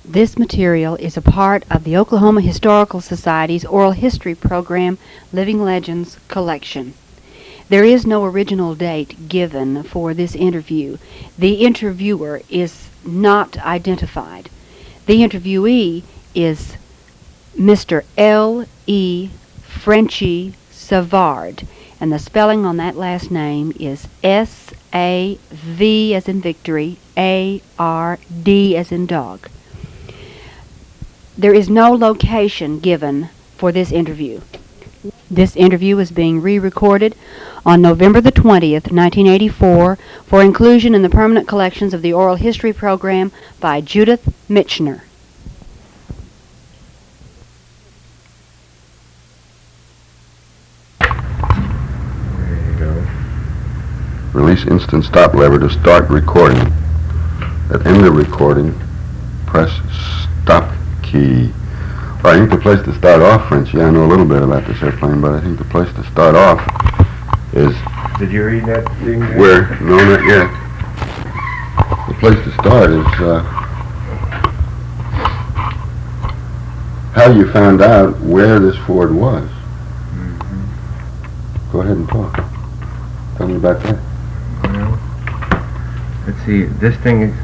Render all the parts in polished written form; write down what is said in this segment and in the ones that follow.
This material is a part of the Oklahoma Historical Society's Oral History Program Living Legends collection. There is no original date given for this interview. The interviewer is not identified. The interviewee is Mr. L.E. Frenchy Savard, and the spelling on that last name is S-A-V as in victory, A-R-D as in dog. There is no location given for this interview. This interview is being re-recorded on November the 20th, 1984, for inclusion in the permanent collections of the Oral History Program by Judith Michener. There you go. Release instant stop lever to start recording. At end of recording, press stop key. Well, I think the place to start off, Frenchy, I know a little bit about this airplane, but I think the place to start off is... Did you read that thing? Where? No, not yet. The place to start is how you found out where this Ford was. Mm-hmm. Go ahead and talk. Tell me about that. Well, let's see. This thing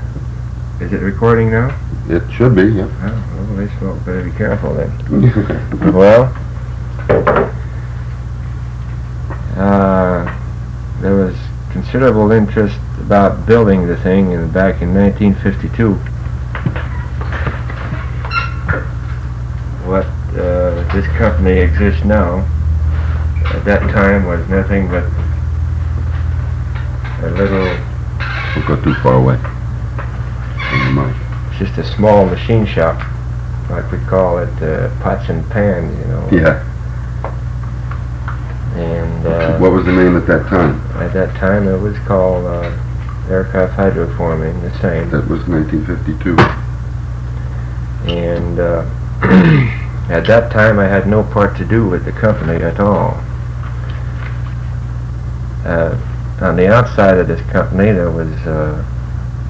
is it recording now? It should be, yeah. Oh, well, this will better be careful then. Well, there was considerable interest about building the thing back in 1952. What this company exists now, at that time was nothing but a little... Don't go too far away from the mic. Just a small machine shop, like we call it, pots and pans, you know. Yeah. And What was the name at that time? at that time it was called aircraft hydroforming, the same. That was 1952. And at that time I had no part to do with the company at all. On the outside of this company there was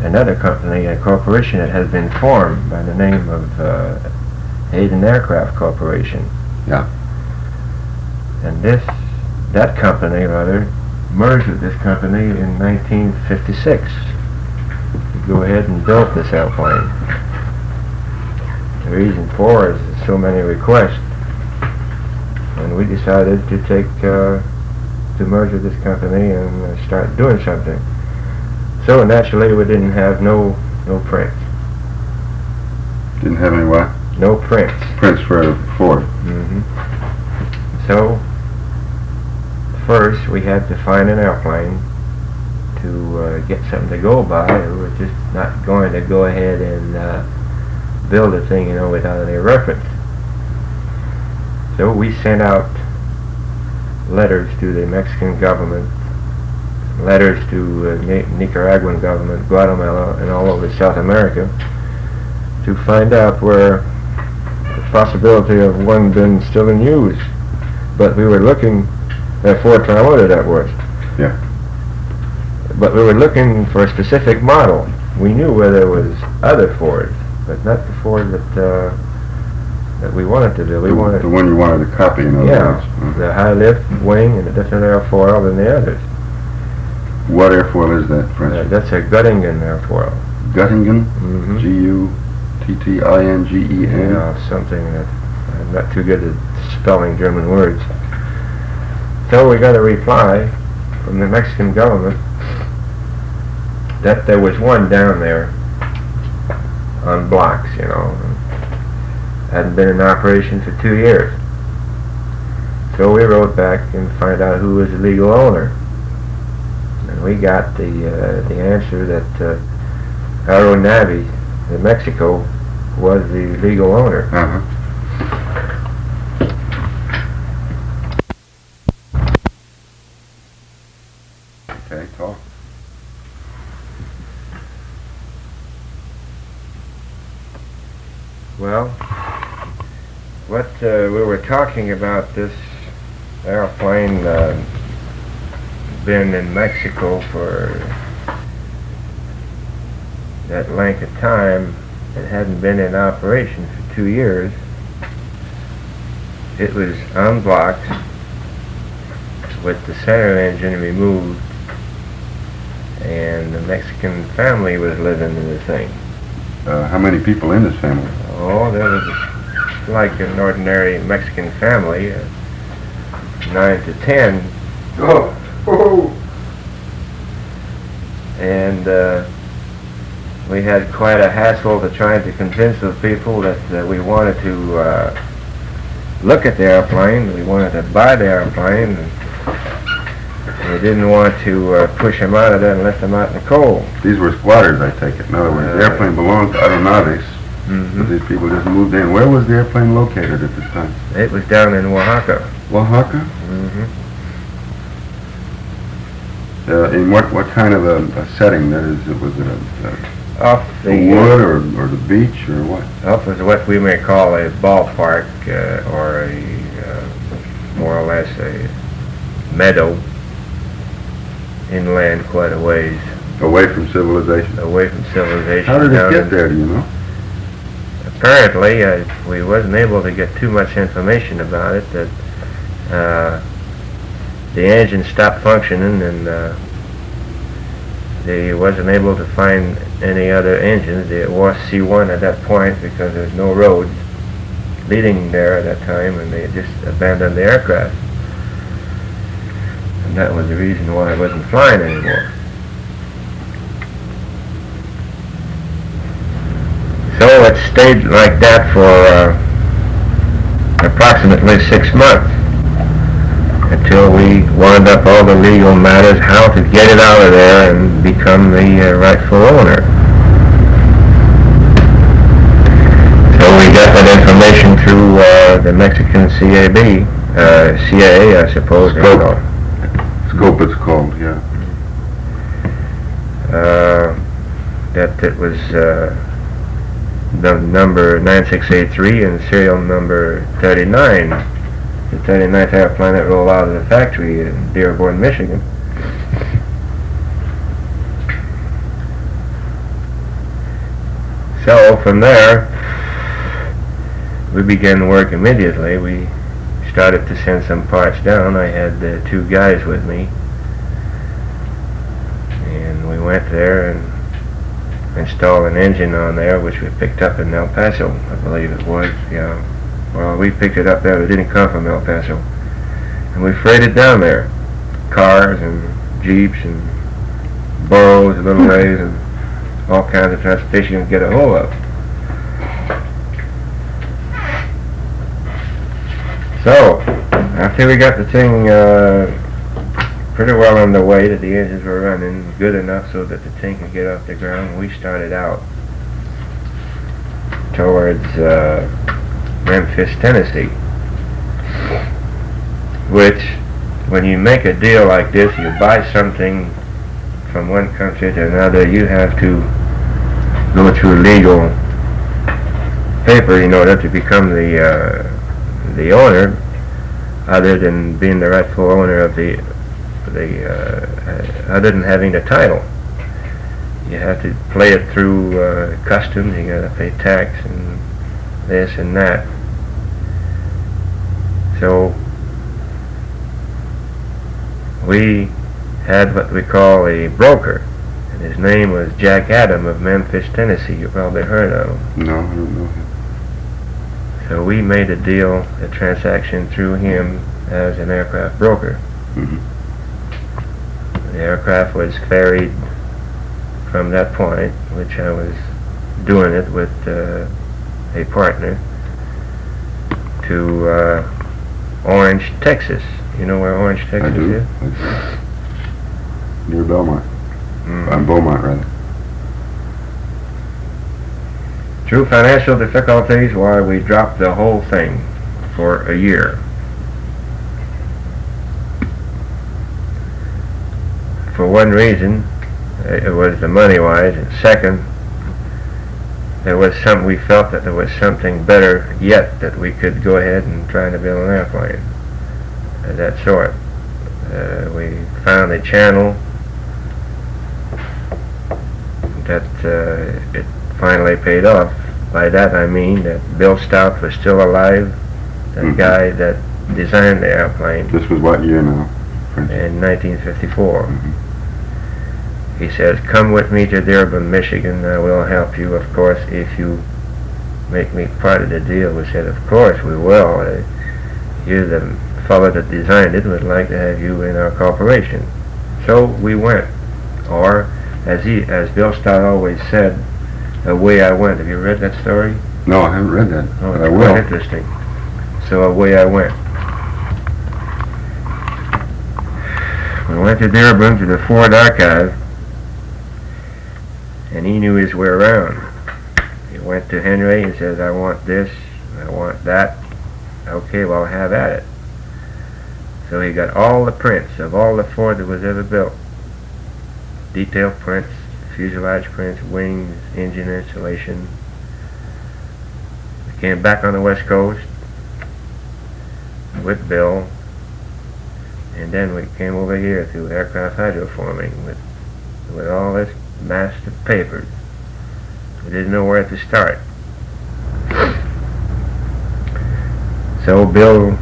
another company, a corporation that has been formed by the name of Hayden Aircraft Corporation. Yeah. And that company, rather, merged with this company in 1956 to go ahead and build this airplane. The reason for it is so many requests, and we decided to merge with this company and start doing something. So naturally we didn't have no prints. Didn't have any what? No prints. Prints for Ford. Mm-hmm. So first we had to find an airplane to get something to go by. We were just not going to go ahead and build a thing, you know, without any reference. So we sent out letters to the Mexican government, letters to Nicaraguan government, Guatemala, and all over South America to find out where the possibility of one being still in use. But we were looking at Ford Triloda, that was. Yeah. But we were looking for a specific model. We knew where there was other Fords, but not the Ford that we wanted to do. We wanted the one you wanted to copy, in other words. The high lift wing and a different airfoil than the others. What airfoil is that, French? That's a Göttingen airfoil. Göttingen? Mm-hmm. G-U-T-T-I-N-G-E-N? Yeah, something that I'm not too good at spelling German words. So we got a reply from the Mexican government that there was one down there on blocks, you know. Hadn't been in operation for 2 years. So we wrote back and found out who was the legal owner. And we got the answer that Aeronavi in Mexico was the legal owner. Uh-huh. Okay, talk. Well, what we were talking about this airplane been in Mexico for that length of time It hadn't been in operation for 2 years. It was unblocked with the center engine removed, and the Mexican family was living in the thing. How many people in this family? Oh, there was like an ordinary Mexican family, 9 to 10. Oh. And we had quite a hassle to trying to convince the people that we wanted to look at the airplane. We wanted to buy the airplane. And we didn't want to push them out of there and let them out in the cold. These were squatters, I take it. In other words, the airplane belonged to Aeronautics, but these people just moved in. Where was the airplane located at this time? It was down in Oaxaca. Oaxaca? In what kind of a setting? That is, was it Off the wood or the beach or what? Off was what we may call a ballpark, or a more or less a meadow, inland quite a ways. Away from civilization? Away from civilization. How did it get there, do you know? Apparently, we wasn't able to get too much information about it. That the engine stopped functioning, and they wasn't able to find any other engines. It was C1 at that point because there's no road leading there at that time, and they just abandoned the aircraft. And that was the reason why it wasn't flying anymore. So it stayed like that for approximately 6 months, until we wound up all the legal matters, how to get it out of there and become the rightful owner. So we got that information through the Mexican CIA, I suppose. Scope it's called, yeah. That it was the number 9683 and serial number 39. The 39th airplane that rolled out of the factory in Dearborn, Michigan. So from there, we began work immediately. We started to send some parts down. I had 2 guys with me, and we went there and installed an engine on there, which we picked up in El Paso, I believe it was. Yeah. Well, we picked it up there. It didn't come from El Paso. And we freighted down there. Cars and Jeeps and burros, little ways, and all kinds of transportation you can get a hold of. So, after we got the thing pretty well underway, that the engines were running good enough so that the thing could get off the ground, we started out towards Memphis, Tennessee, which, when you make a deal like this, you buy something from one country to another, you have to go through legal paper in order to become the owner, other than being the rightful owner of other than having the title. You have to play it through customs. You got to pay tax and this and that. So we had what we call a broker, and his name was Jack Adam of Memphis, Tennessee. You probably heard of him. No, I don't know him. So we made a deal, a transaction through him as an aircraft broker. The aircraft was ferried from that point, which I was doing it with a partner, to Orange, Texas. You know where Orange, Texas I do. is? Near Belmont. Beaumont, rather. Through financial difficulties, why we dropped the whole thing for a year. For one reason, it was the money-wise, and second, we felt that there was something better yet that we could go ahead and try to build an airplane of that sort. We found a channel that it finally paid off By that I mean that Bill Stout was still alive, the guy that designed the airplane. This was what year now? In 1954. He says, "Come with me to Dearborn, Michigan. I will help you, of course, if you make me part of the deal." We said, "Of course we will. You're the fellow that designed it. We'd like to have you in our corporation." So we went. Or, as Bill Stout always said, away I went. Have you read that story? No, I haven't read that. Oh, but it's I will. quite interesting. So away I went. We went to Dearborn to the Ford archive, and he knew his way around. He went to Henry and says, "I want this, I want that." "Okay, well, have at it." So he got all the prints of all the Ford that was ever built. Detailed prints, fuselage prints, wings, engine installation. We came back on the West Coast with Bill, and then we came over here to aircraft hydroforming with all this mass of papers. We didn't know where to start. So Bill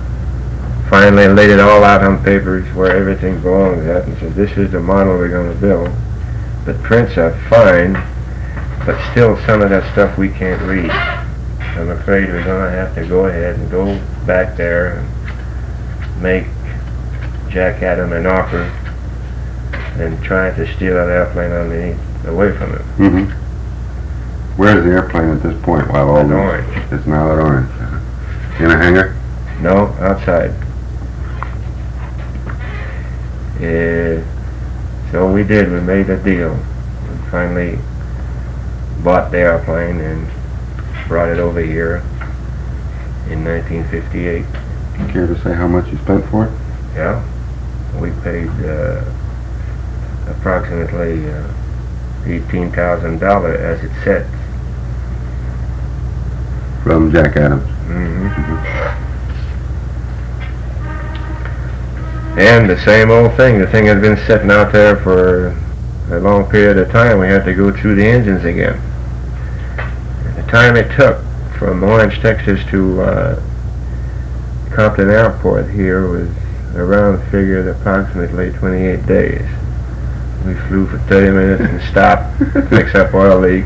finally laid it all out on papers where everything belongs at and said, "This is the model we're going to build. The prints are fine, but still some of that stuff we can't read. I'm afraid we're going to have to go ahead and go back there and make Jack Adam an offer and try to steal that airplane away from him." Where is the airplane at this point? While all At this- Orange. It's now at Orange. In a hangar? No, outside. So we did. We made a deal. We finally bought the airplane and brought it over here in 1958. Care to say how much you spent for it? Yeah, we paid approximately $18,000 as it sets. From Jack Adams. And the same old thing. The thing had been sitting out there for a long period of time. We had to go through the engines again. And the time it took from Orange, Texas to Compton Airport here was around figured approximately 28 days. We flew for 30 minutes and stopped, fix up oil leak.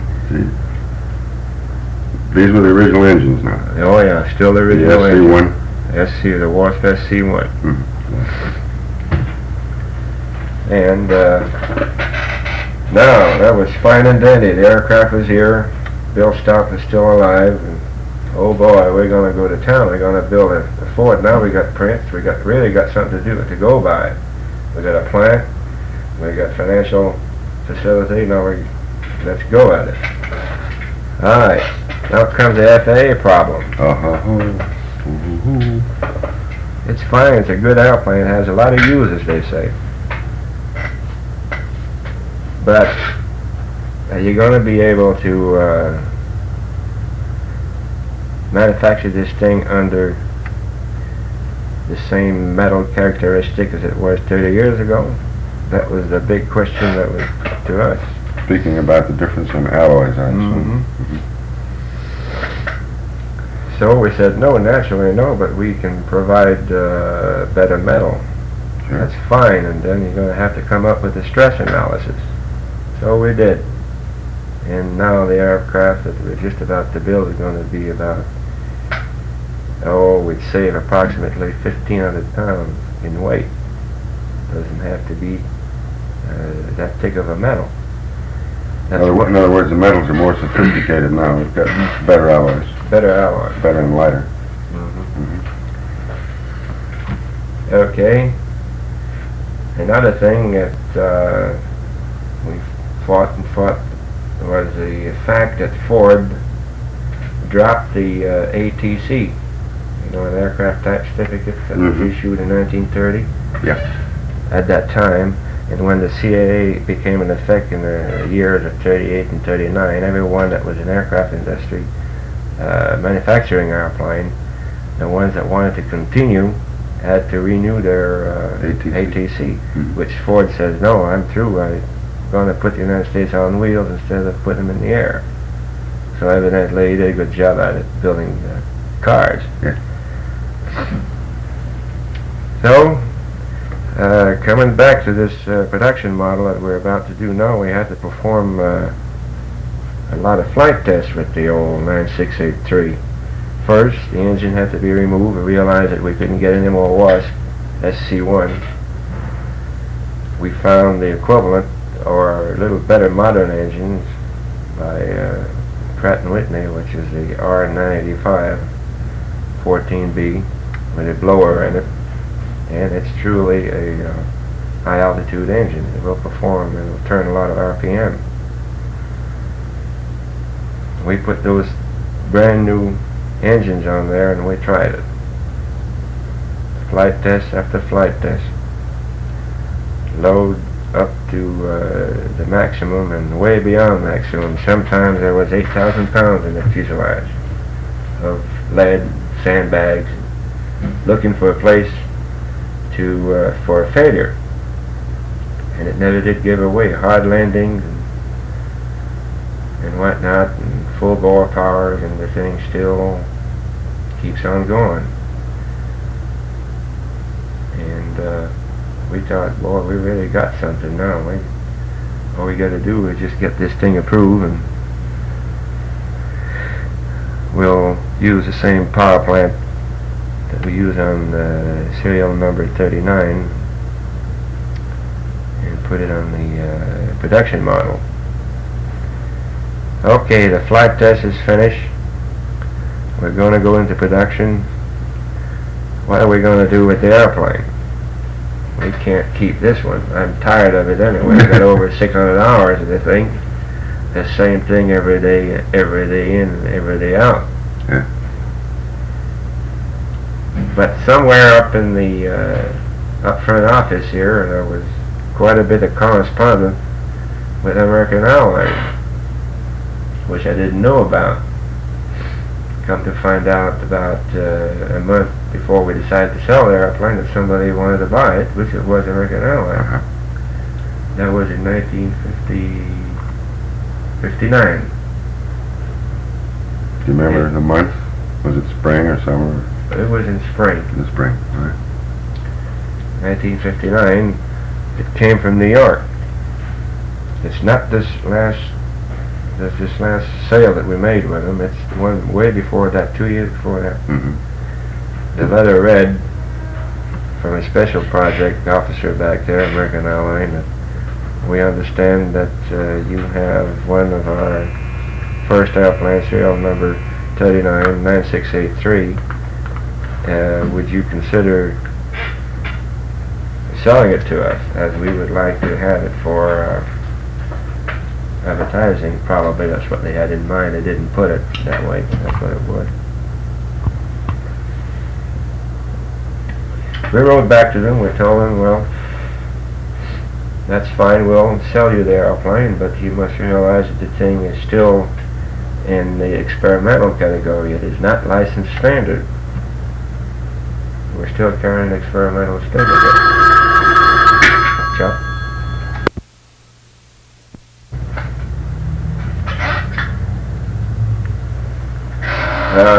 These were the original engines now. Oh yeah, still the original The engine. SC-1. SC, the Wasp SC-1. And now, that was fine and dandy. The aircraft was here. Bill Stout was still alive. And, oh boy, we're going to go to town. We're going to build a Ford. Now we got prints. We really got something to go by. We got a plant. We got financial facility. Now let's go at it. All right. Now comes the FAA problem. It's fine. It's a good airplane. It has a lot of uses, they say. But are you going to be able to manufacture this thing under the same metal characteristic as it was 30 years ago? That was the big question that was to us. Speaking about the difference in alloys, I assume. So we said, no, naturally no, but we can provide better metal. Sure. That's fine, and then you're going to have to come up with a stress analysis. So we did. And now the aircraft that we're just about to build is going to be about, we'd save approximately 1,500 pounds in weight. Doesn't have to be that thick of a metal. In other words, the metals are more sophisticated now. We've got better alloys. Better alloys. Better and lighter. Okay. Another thing that we fought was the fact that Ford dropped the ATC, an aircraft type certificate that was issued in 1930. Yeah. At that time, and when the CAA became in effect in the years of 38 and 39, everyone that was in aircraft industry manufacturing airplane, the ones that wanted to continue had to renew their ATC, which Ford says, no, I'm through. I'm going to put the United States on wheels instead of putting them in the air. So evidently he did a good job at it, building cars. Yeah. So, coming back to this production model that we're about to do now, we had to perform a lot of flight tests with the old 9683. First, the engine had to be removed. We realized that we couldn't get any more Wasp SC1. We found the equivalent, or a little better modern engines by Pratt & Whitney, which is the R985 14B with a blower in it, and it's truly a high altitude engine. It will perform, it will turn a lot of RPM. We put those brand new engines on there and we tried it. Flight test after flight test. Load up to the maximum and way beyond maximum. Sometimes there was 8,000 pounds in the fuselage of lead, sandbags, looking for a place to for a failure. And it never did give away. Hard landings and whatnot, and full bore powers, and the thing still keeps on going. And we thought, boy, we really got something now. All we got to do is just get this thing approved, and we'll use the same power plant that we use on serial number 39 and put it on the production model. Okay, the flight test is finished. We're going to go into production. What are we going to do with the airplane? We can't keep this one. I'm tired of it anyway. I got over 600 hours of this thing. The same thing every day in, every day out. Yeah. But somewhere up in the up front office here, there was quite a bit of correspondence with American Airlines, which I didn't know about. Come to find out about a month before we decided to sell the airplane that somebody wanted to buy it, which it was American Airlines. That was in 1959. Do you remember the month? Was it spring or summer? It was in spring. In the spring, all right. 1959. It came from New York. It's not this last sale that we made with them. It's the one way before that, 2 years before that. Mm-hmm. The letter read from a special project officer back there, American Airlines, that we understand that you have one of our first airplane, serial number 39 9683. Would you consider selling it to us, as we would like to have it for advertising? Probably that's what they had in mind. They didn't put it that way, but that's what it was. We wrote back to them. We told them, well, that's fine, we'll sell you the airplane, but you must realize that the thing is still in the experimental category. It is not licensed standard. We're still carrying experimental certificate. Chuck?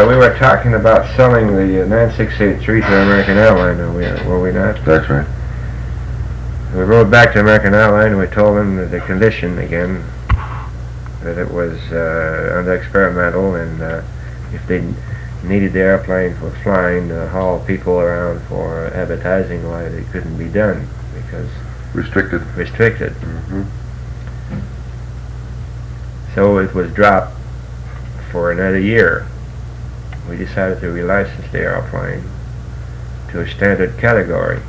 We were talking about selling the 9683 to American Airlines, were we not? That's right. We wrote back to American Airlines and we told them that the condition again, that it was under experimental, and if they needed the airplane for flying to haul people around for advertising, why it couldn't be done, because Restricted. Mm-hmm. So it was dropped for another year. We decided to relicense the airplane to a standard category.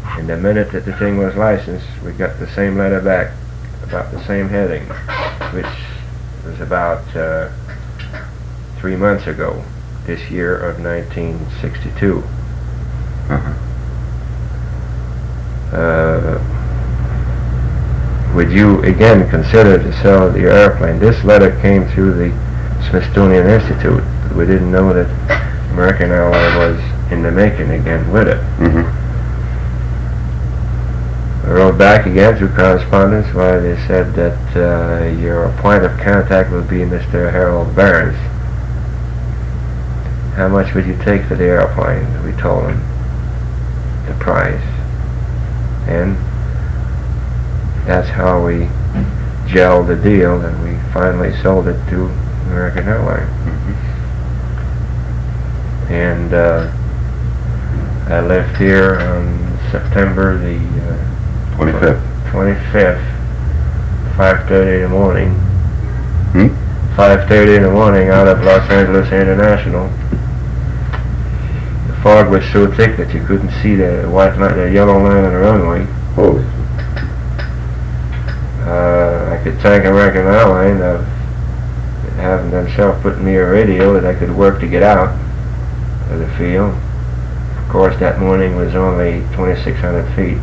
And the minute that the thing was licensed, we got the same letter back about the same heading, which was about 3 months ago, this year of 1962. Would you again consider to sell your airplane? This letter came through the Smithsonian Institute. We didn't know that American Airlines was in the making again with it. Mm-hmm. I wrote back again through correspondence where they said that your point of contact would be Mr. Harold Barnes. How much would you take for the airplane? We told him the price. And that's how we gelled the deal, and we finally sold it to American Airlines. And I left here on September the 25th. 25th, 5:30 in the morning. 5:30 in the morning out of Los Angeles International. The fog was so thick that you couldn't see the white line, the yellow line on the runway. Holy. I could thank American Airlines of having themselves put me a radio that I could work to get out of the field. Of course, that morning was only 2,600 feet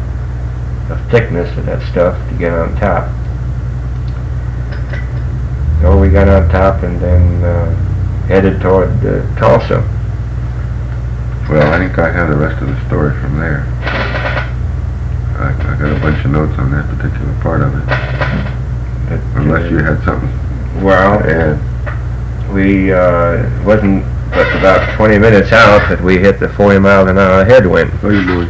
of thickness of that stuff to get on top. So we got on top and then headed toward Tulsa. Well, I think I have the rest of the story from there. I got a bunch of notes on that particular part of it. But, Unless you had something. Well, we wasn't but about 20 minutes out that we hit the 40 miles an hour headwind. What are you doing?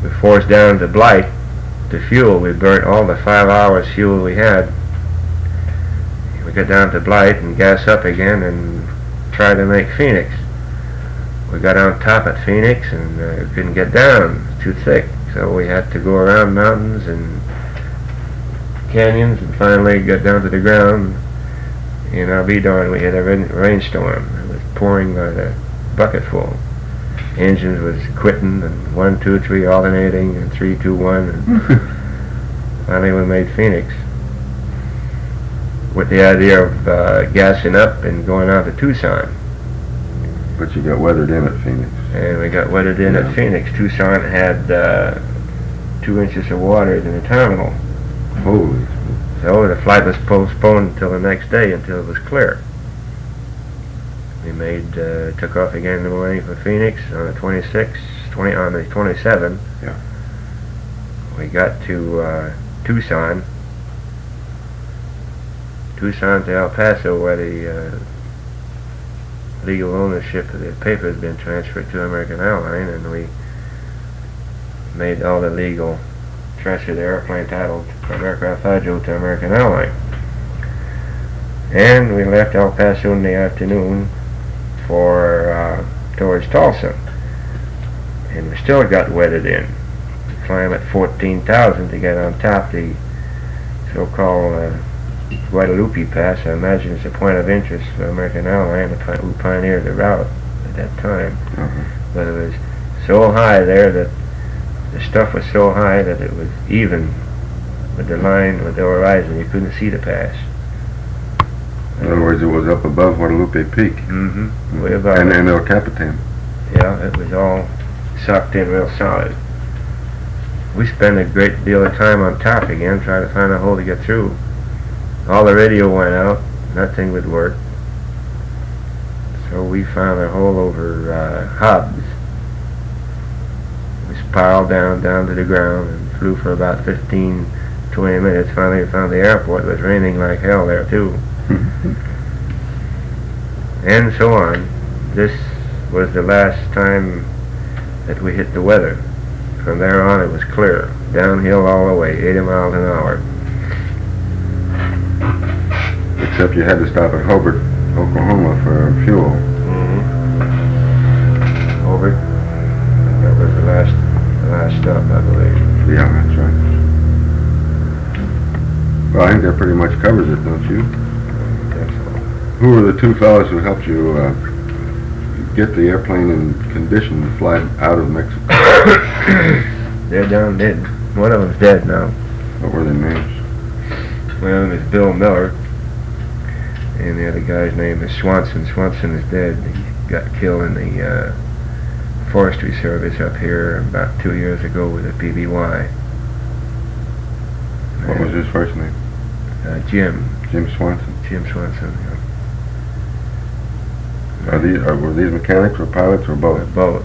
We forced down to Blight to fuel. We burnt all the 5 hours fuel we had. We got down to Blight and gas up again and tried to make Phoenix. We got on top at Phoenix and couldn't get down. It was too thick. So we had to go around mountains and canyons and finally got down to the ground. And I'll be darned, we had a rainstorm. It was pouring by the bucketful. Engines was quitting and 1, 2, 3 alternating and 3, 2, 1 and finally we made Phoenix with the idea of gassing up and going out to Tucson. But you got weathered in at Phoenix. And we got weathered in at Phoenix. Tucson had 2 inches of water in the terminal. Holy. So the flight was postponed until the next day until it was clear. We took off again in the morning for Phoenix on the 26th, on the 27th. Yeah. We got to Tucson to El Paso, where the legal ownership of the paper has been transferred to American Airlines, and we made all the legal transfer the airplane title from Aircraft Hydro to American Airlines. And we left El Paso in the afternoon for towards Tulsa, and we still got wetted in. We climbed at 14,000 to get on top the so-called Guadalupe Pass. I imagine it's a point of interest for American Airlines who pioneered the route at that time. But it was so high there that the stuff was so high that it was even with the line, with the horizon. You couldn't see the pass. In other words, it was up above Guadalupe Peak. Mm-hmm. Way above. And El Capitan. Yeah, it was all sucked in real solid. We spent a great deal of time on top again, trying to find a hole to get through. All the radio went out. Nothing would work. So we found a hole over Hobbs. We spiraled down to the ground and flew for about 15, 20 minutes. Finally we found the airport. It was raining like hell there too. And so on. This was the last time that we hit the weather. From there on it was clear. Downhill all the way, 80 miles an hour. Except you had to stop at Hobart, Oklahoma for fuel. Hobart. That was the last stop, I believe. Yeah, that's right. Well, I think that pretty much covers it, don't you? I think so. Who were the 2 fellows who helped you get the airplane in condition to fly out of Mexico? They're down dead. One of them's dead now. What were their names? One of them is Bill Miller, and the other guy's name is Swanson. Swanson is dead. He got killed in the Forestry Service up here about 2 years ago with a PBY. What was his first name? Jim. Jim Swanson. Jim Swanson, yeah. Were these mechanics or pilots or both? Both.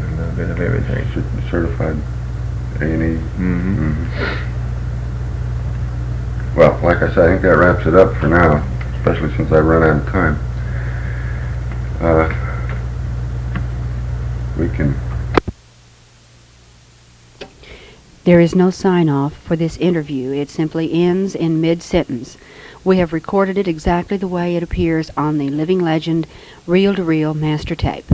A little bit of everything. Certified A&E. Mm-hmm. Well, like I said, I think that wraps it up for now, especially since I run out of time. We can... There is no sign-off for this interview. It simply ends in mid-sentence. We have recorded it exactly the way it appears on the Living Legend reel-to-reel master tape.